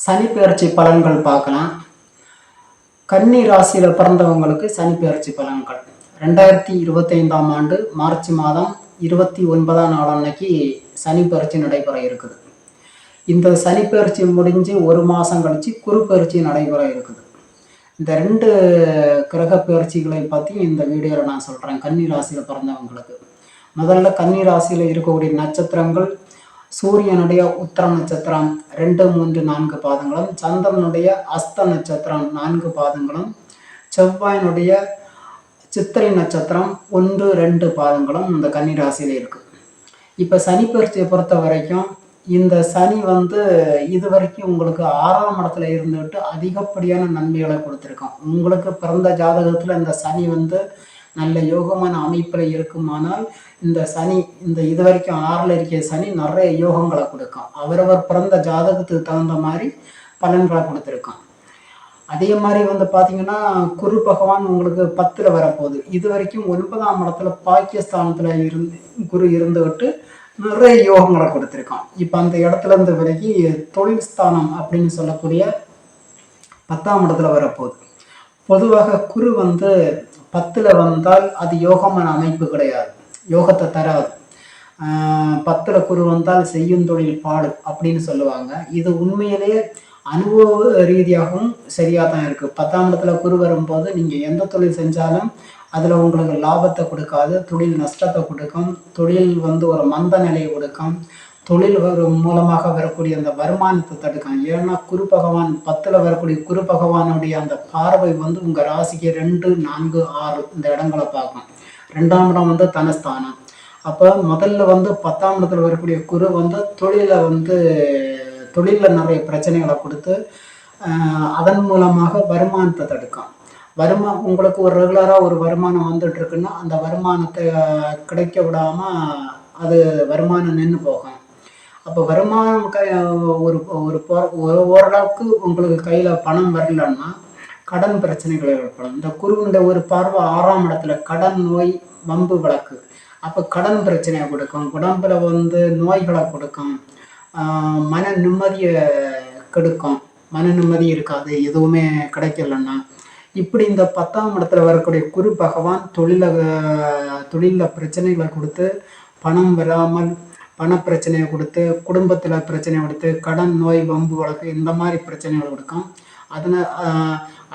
சனி பெயர்ச்சி பலன்கள் பார்க்கலாம். கன்னி ராசியில் பிறந்தவங்களுக்கு சனி பெயர்ச்சி பலன்கள் 2025ஆம் ஆண்டு மார்ச் மாதம் 29ஆம் நாள் அன்னைக்கு சனி பெயர்ச்சி நடைபெற இருக்குது. இந்த சனி பெயர்ச்சி முடிஞ்சு ஒரு மாதம் கழிச்சு குரு பெயர்ச்சி நடைபெற இருக்குது. இந்த 2 கிரக பெயர்ச்சிகளை பற்றி இந்த வீடியோவில் நான் சொல்கிறேன். கன்னி ராசியில் பிறந்தவங்களுக்கு முதல்ல கன்னி ராசியில் இருக்கக்கூடிய நட்சத்திரங்கள் சூரியனுடைய உத்தர நட்சத்திரம் 2, 3, 4 பாதங்களும், சந்திரனுடைய அஸ்த நட்சத்திரம் 4 பாதங்களும், செவ்வாயினுடைய சித்திரை நட்சத்திரம் 1, 2 பாதங்களும் இந்த கன்னி ராசியில இருக்கு. இப்போ சனி பெயர்ச்சியை பொறுத்த வரைக்கும் இந்த சனி இது வரைக்கும் உங்களுக்கு 6ஆம் இடத்துல இருந்துட்டு அதிகப்படியான நன்மைகளை கொடுத்துருக்கோம். உங்களுக்கு பிறந்த ஜாதகத்தில் இந்த சனி நல்ல யோகமான அமைப்பில் இருக்குமானால் இந்த சனி இது வரைக்கும் 6ல் இருக்கிற சனி நிறைய யோகங்களை கொடுக்கும். அவரவர் பிறந்த ஜாதகத்துக்கு தகுந்த மாதிரி பலன்களை கொடுத்துருக்கான். அதே மாதிரி பார்த்தீங்கன்னா குரு பகவான் உங்களுக்கு 10ல் வரப்போகுது. இது வரைக்கும் 9ஆம் இடத்துல பாகிஸ்தானத்தில் குரு இருந்துவிட்டு நிறைய யோகங்களை கொடுத்துருக்கான். இப்போ அந்த இடத்துல இருந்து விலகி தொழில் ஸ்தானம் அப்படின்னு சொல்லக்கூடிய 10ஆம் இடத்துல வரப்போகுது. பொதுவாக குரு 10ல் வந்தால் அது யோகமான அமைப்பு கிடையாது, யோகத்தை தராது. 10ல் குரு வந்தால் செய்யும் தொழில் பாடு அப்படின்னு சொல்லுவாங்க. இது உண்மையிலேயே அனுபவ ரீதியாகவும் சரியாக தான் இருக்குது. 10ஆம் இடத்துல குரு வரும்போது நீங்கள் எந்த தொழில் செஞ்சாலும் அதில் உங்களுக்கு லாபத்தை கொடுக்காது, தொழில் நஷ்டத்தை கொடுக்கும், தொழில் ஒரு மந்த நிலையை கொடுக்கும், தொழில் மூலமாக வரக்கூடிய அந்த வருமானத்தை தடுக்கும். ஏன்னா குரு பகவான் 10ல் வரக்கூடிய குரு பகவானுடைய அந்த பார்வை உங்கள் ராசிக்கு 2, 4, 6 இந்த இடங்களை பார்க்கும். 2ஆம் இடம் தனஸ்தானம். அப்போ முதல்ல 10ஆம் இடத்துல வரக்கூடிய குரு தொழிலில் நிறைய பிரச்சனைகளை கொடுத்து அதன் மூலமாக வருமானத்தை தடுக்கும். உங்களுக்கு ஒரு ரெகுலராக ஒரு வருமானம் வந்துட்டு இருக்குன்னா அந்த வருமானத்தை கிடைக்க விடாமல் அது வருமானம் நின்று போகும். அப்போ வருமானம் ஓரளவுக்கு உங்களுக்கு கையில் பணம் வரலன்னா கடன் பிரச்சனைகள் ஏற்படும். இந்த குருவுடைய ஒரு பார்வை 6ஆம் இடத்துல கடன், நோய், வம்பு வழக்கு. அப்போ கடன் பிரச்சனையை கொடுக்கும், உடம்புல நோய்களை கொடுக்கும், மன நிம்மதியை கெடுக்கும், மன நிம்மதி இருக்காது, எதுவுமே கிடைக்கலன்னா. இப்படி இந்த 10ஆம் இடத்துல வரக்கூடிய குரு பகவான் தொழிலில் பிரச்சனைகளை கொடுத்து, பணம் வராமல் பணப்பிரச்சனையை கொடுத்து, குடும்பத்தில் பிரச்சனை கொடுத்து, கடன், நோய், வம்பு வழக்கு இந்த மாதிரி பிரச்சனைகள் கொடுக்கும்.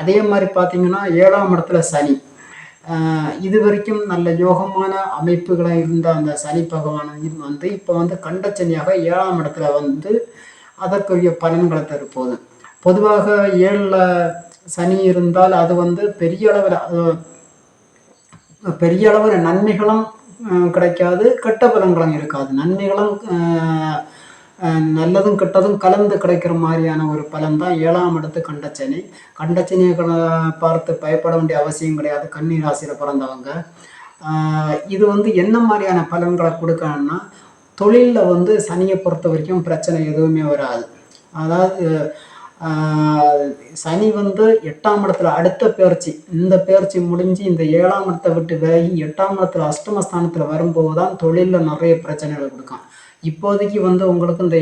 அதே மாதிரி பார்த்தீங்கன்னா 7ஆம் இடத்துல சனி. இது வரைக்கும் நல்ல யோகமான அமைப்புகளை இருந்த அந்த சனி பகவான் இப்போ கண்டச்சனியாக 7ஆம் இடத்துல அதற்குரிய பலன்களை தருப்போது. பொதுவாக 7ல் சனி இருந்தால் அது பெரிய அளவில் நன்மைகளும் கிடைக்காது, கெட்ட பலன்களும் இருக்காது. நன்மைகளும் நல்லதும் கெட்டதும் கலந்து கிடைக்கிற மாதிரியான ஒரு பலன் தான் 7ஆம் இடத்து கண்டச்சனி. கண்டச்சனியை பார்த்து பயப்பட வேண்டிய அவசியம் கிடையாது கன்னி ராசியில் பிறந்தவங்க. இது என்ன மாதிரியான பலன்களை கொடுக்கணும்னா, தொழிலில் சனியை பொறுத்த வரைக்கும் பிரச்சனை எதுவுமே வராது. அதாவது சனி 8ஆம் இடத்துல அடுத்த பெயர்ச்சி, இந்த பெயர்ச்சி முடிஞ்சு இந்த 7ஆம் இடத்தை விட்டு விலகி 8ஆம் இடத்துல அஷ்டமஸ்தானத்தில் வரும்போது தான் தொழிலில் நிறைய பிரச்சனைகளை கொடுக்கும். இப்போதைக்கு உங்களுக்கு இந்த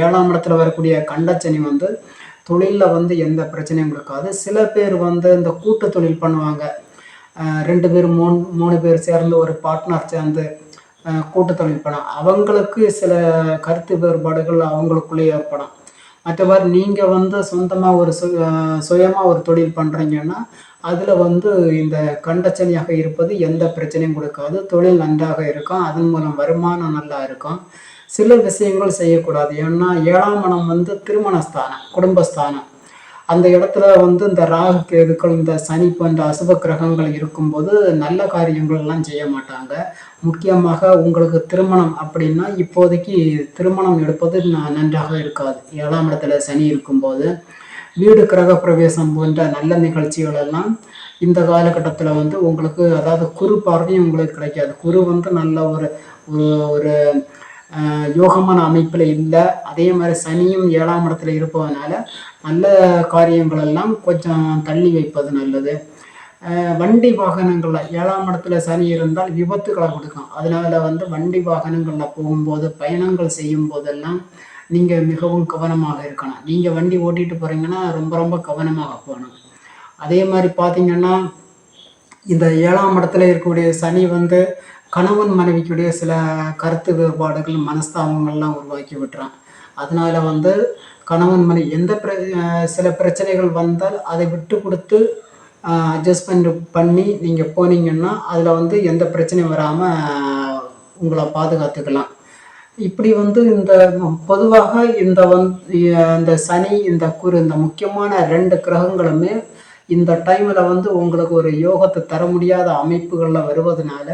7ஆம் இடத்துல வரக்கூடிய கண்டச்சனி தொழிலில் எந்த பிரச்சனையும் கொடுக்காது. சில பேர் இந்த கூட்டு தொழில் பண்ணுவாங்க. 2 பேர் 3 பேர் சேர்ந்து ஒரு பார்ட்னர் சேர்ந்து கூட்டு தொழில் பண்ண அவங்களுக்கு சில கருத்து வேறுபாடுகள் அவங்களுக்குள்ளே ஏற்படும். மற்றவாறு நீங்கள் சொந்தமாக சுயமாக ஒரு தொழில் பண்ணுறீங்கன்னா அதில் இந்த கண்டச்சனியாக இருப்பது எந்த பிரச்சனையும் கொடுக்காது, தொழில் நன்றாக இருக்கும், அதன் மூலம் வருமானம் நல்லா இருக்கும். சில விஷயங்கள் செய்யக்கூடாது. ஏன்னா 7ஆம் இடம் திருமணஸ்தானம், குடும்பஸ்தானம். அந்த இடத்துல இந்த ராகு, கேதுக்கள், இந்த சனி போன்ற அசுப கிரகங்கள் இருக்கும்போது நல்ல காரியங்கள் எல்லாம் செய்ய மாட்டாங்க. முக்கியமாக உங்களுக்கு திருமணம் அப்படின்னா இப்போதைக்கு திருமணம் எடுப்பது நன்றாக இருக்காது. 7ஆம் இடத்துல சனி இருக்கும்போது வீடு கிரக பிரவேசம் போன்ற நல்ல நிகழ்ச்சிகள் எல்லாம் இந்த காலகட்டத்தில் உங்களுக்கு, அதாவது குரு பார்வையும் உங்களுக்கு கிடைக்காது. குரு நல்ல ஒரு யோகமான அமைப்பில் இல்லை. அதே மாதிரி சனியும் 7ஆம் இடத்துல இருப்பதனால நல்ல காரியங்கள் எல்லாம் கொஞ்சம் தள்ளி வைப்பது நல்லது. வண்டி வாகனங்களில் 7ஆம் இடத்துல சனி இருந்தால் விபத்துக்களை கொடுக்கும். அதனால வண்டி வாகனங்களில் போகும்போது பயணங்கள் செய்யும் போதெல்லாம் நீங்கள் மிகவும் கவனமாக இருக்கணும். நீங்கள் வண்டி ஓட்டிகிட்டு போகிறீங்கன்னா ரொம்ப ரொம்ப கவனமாக போகணும். அதே மாதிரி பார்த்தீங்கன்னா, இந்த 7ஆம் இடத்துல இருக்கக்கூடிய சனி வந்து கணவன் மனைவிக்குடைய சில கருத்து வேறுபாடுகள், மனஸ்தாபங்கள்லாம் உருவாக்கி விட்டுறான். அதனால வந்து கணவன் மனைவி எந்த சில பிரச்சனைகள் வந்தால் அதை விட்டு கொடுத்து அட்ஜஸ்ட்மெண்ட் பண்ணி நீங்கள் போனீங்கன்னா, அதில் வந்து எந்த பிரச்சனையும் வராமல் உங்களை பாதுகாத்துக்கலாம். இப்படி வந்து இந்த பொதுவாக இந்த சனி, இந்த குரு, இந்த முக்கியமான 2 கிரகங்களுமே இந்த டைமில் வந்து உங்களுக்கு ஒரு யோகத்தை தர முடியாத அமைப்புகளில் வருவதனால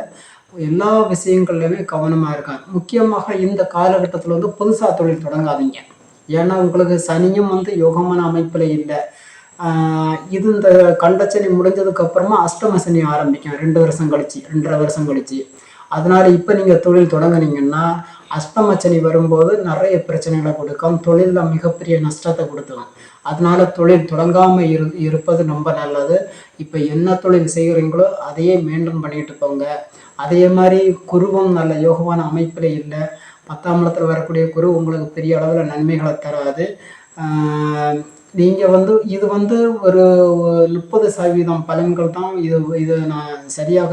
எல்லா விஷயங்கள்லையுமே கவனமாக இருக்காங்க. முக்கியமாக இந்த காலகட்டத்தில் வந்து புதுசாக தொழில் தொடங்காதீங்க. ஏன்னா உங்களுக்கு சனியும் வந்து யோகமான அமைப்பில் இல்லை. இது இந்த கண்டச்சனி முடிஞ்சதுக்கு அப்புறமா அஷ்டம சனி ஆரம்பிக்கும் 2 வருஷம் கழிச்சு, 2.5 வருஷம் கழிச்சு. அதனால இப்போ நீங்கள் தொழில் தொடங்குனீங்கன்னா அஷ்டம சனி வரும்போது நிறைய பிரச்சனைகளை கொடுக்கும், தொழிலில் மிகப்பெரிய நஷ்டத்தை கொடுத்துரும். அதனால தொழில் தொடங்காமல் இருப்பது ரொம்ப நல்லது. இப்போ என்ன தொழில் செய்கிறீங்களோ அதையே மெயின்டைன் பண்ணிட்டு போங்க. அதே மாதிரி குருவும் நல்ல யோகமான அமைப்பில் இல்லை. 10ஆம் இடத்துல வரக்கூடிய குரு உங்களுக்கு பெரிய அளவில் நன்மைகளை தராது. நீங்கள் வந்து இது வந்து ஒரு 30% பலன்கள் தான் இது நான் சரியாக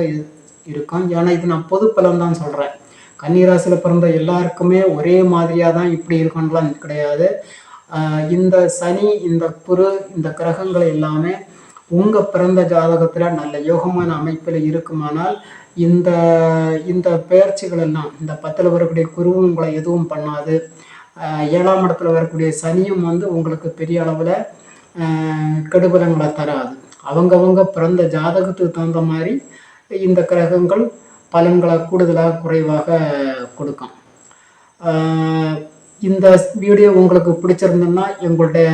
இருக்கும். ஏன்னா இது நான் பொது பலன் தான் சொல்கிறேன். கன்னிராசியில் பிறந்த எல்லாருக்குமே ஒரே மாதிரியாக தான் இப்படி இருக்குன்னுலாம் கிடையாது. இந்த சனி, இந்த குரு, இந்த கிரகங்கள் எல்லாமே உங்கள் பிறந்த ஜாதகத்தில் நல்ல யோகமான அமைப்பில் இருக்குமானால் இந்த இந்த பெயர்ச்சிகள் எல்லாம், இந்த 10ல் வரக்கூடிய குருவும் உங்களை எதுவும் பண்ணாது. 7ஆம் இடத்துல வரக்கூடிய சனியும் வந்து உங்களுக்கு பெரிய அளவில் கெடுபலங்களை தராது. அவங்கவங்க பிறந்த ஜாதகத்துக்கு தகுந்த மாதிரி இந்த கிரகங்கள் பலன்களை கூடுதலாக குறைவாக கொடுக்கும். இந்த வீடியோ உங்களுக்கு பிடிச்சிருந்ததுன்னா எங்களுடைய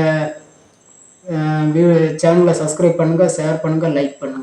சேனலை சப்ஸ்கிரைப் பண்ணுங்கள், ஷேர் பண்ணுங்கள், லைக் பண்ணுங்கள்.